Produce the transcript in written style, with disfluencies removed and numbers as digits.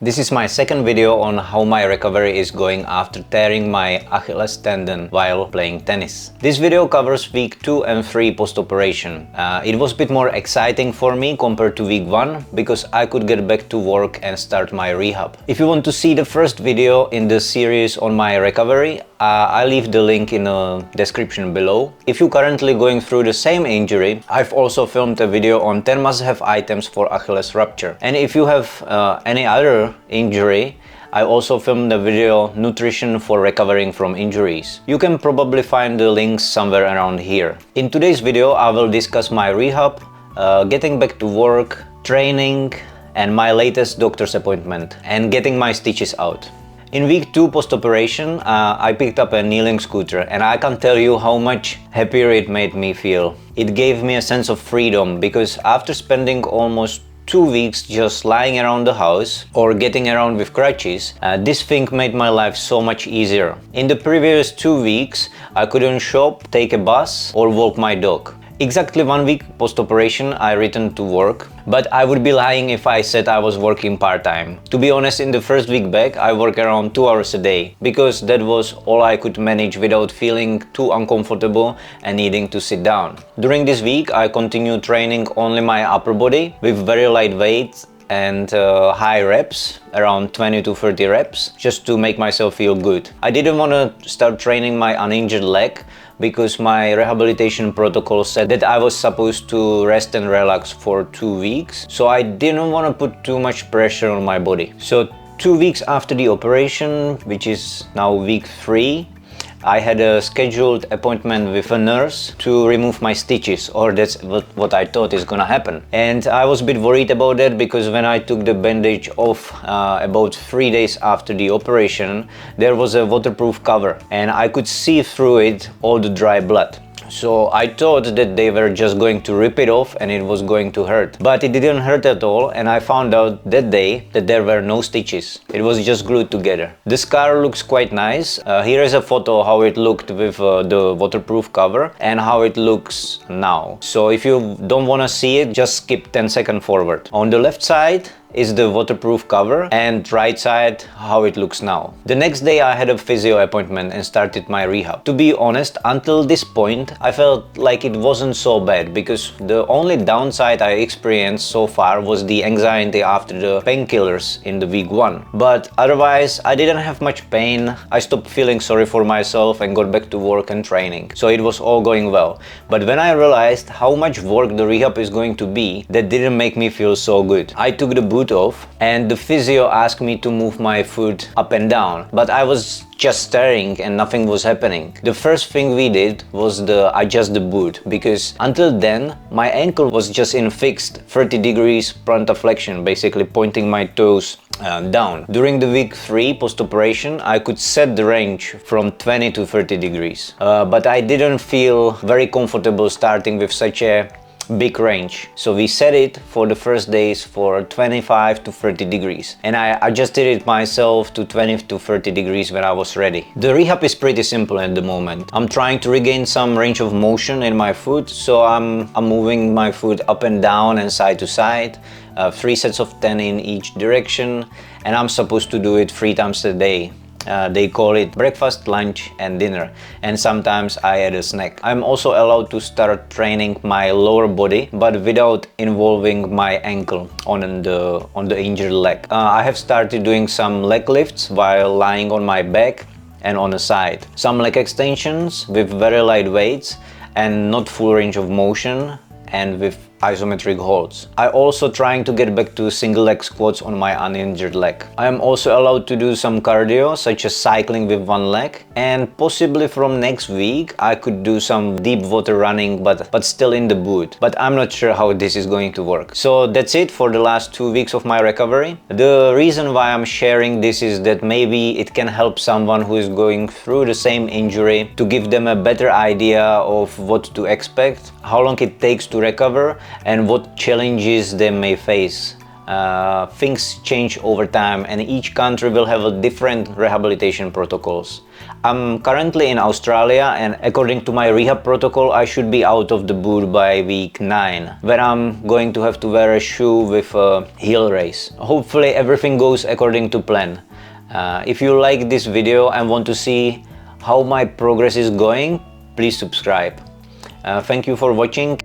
This is my second video on how my recovery is going after tearing my Achilles tendon while playing tennis. This video covers week 2 and 3 post-operation. It was a bit more exciting for me compared to week 1 because I could get back to work and start my rehab. If you want to see the first video in the series on my recovery, I'll leave the link in the description below. If you're currently going through the same injury, I've also filmed a video on 10 must-have items for Achilles rupture. And if you have any other injury, I also filmed a video nutrition for recovering from injuries. You can probably find the links somewhere around here. In today's video, I will discuss my rehab, getting back to work, training, and my latest doctor's appointment, and getting my stitches out. In week 2 post-operation, I picked up a kneeling scooter, and I can't tell you how much happier it made me feel. It gave me a sense of freedom because after spending almost 2 weeks just lying around the house or getting around with crutches, this thing made my life so much easier. In the previous 2 weeks, I couldn't shop, take a bus, or walk my dog. Exactly 1 week post-operation, I returned to work, but I would be lying if I said I was working part-time. To be honest, in the first week back, I worked around 2 hours a day, because that was all I could manage without feeling too uncomfortable and needing to sit down. During this week, I continued training only my upper body with very light weights and high reps, around 20 to 30 reps, just to make myself feel good. I didn't want to start training my uninjured leg because my rehabilitation protocol said that I was supposed to rest and relax for 2 weeks, so I didn't want to put too much pressure on my body. So 2 weeks after the operation, which is now week 3, I had a scheduled appointment with a nurse to remove my stitches, or that's what I thought is gonna happen. And I was a bit worried about that because when I took the bandage off about 3 days after the operation, there was a waterproof cover and I could see through it all the dry blood. So I thought that they were just going to rip it off and it was going to hurt. But it didn't hurt at all, and I found out that day that there were no stitches. It was just glued together. The scar looks quite nice. Here is a photo how it looked with the waterproof cover and how it looks now. So if you don't want to see it, just skip 10 seconds forward. On the left side is the waterproof cover, and right side how it looks now. The next day I had a physio appointment and started my rehab. To be honest, until this point I felt like it wasn't so bad because the only downside I experienced so far was the anxiety after the painkillers in the week 1. But otherwise I didn't have much pain. I stopped feeling sorry for myself and got back to work and training. So it was all going well. But when I realized how much work the rehab is going to be, that didn't make me feel so good. I took the boot off and the physio asked me to move my foot up and down, but I was just staring and nothing was happening. The first thing we did was adjust the boot, because until then my ankle was just in fixed 30 degrees plantar flexion, basically pointing my toes down. During the week 3 post-operation, I could set the range from 20 to 30 degrees, but I didn't feel very comfortable starting with such a big range. So we set it for the first days for 25 to 30 degrees, and I adjusted it myself to 20 to 30 degrees when I was ready. The rehab is pretty simple at the moment. I'm trying to regain some range of motion in my foot, so I'm moving my foot up and down and side to side, 3 sets of 10 in each direction, and I'm supposed to do it 3 times a day. They call it breakfast, lunch and dinner, and sometimes I add a snack. I'm also allowed to start training my lower body, but without involving my ankle on the injured leg. I have started doing some leg lifts while lying on my back and on the side. Some leg extensions with very light weights and not full range of motion, and with isometric holds. I also trying to get back to single leg squats on my uninjured leg. I am also allowed to do some cardio, such as cycling with one leg, and possibly from next week I could do some deep water running, but still in the boot. But I'm not sure how this is going to work. So that's it for the last 2 weeks of my recovery. The reason why I'm sharing this is that maybe it can help someone who is going through the same injury, to give them a better idea of what to expect, how long it takes to recover, and what challenges they may face. Things change over time and each country will have a different rehabilitation protocols. I'm currently in Australia, and according to my rehab protocol I should be out of the boot by week 9, where I'm going to have to wear a shoe with a heel race. Hopefully everything goes according to plan. If you like this video and want to see how my progress is going, please subscribe. Thank you for watching.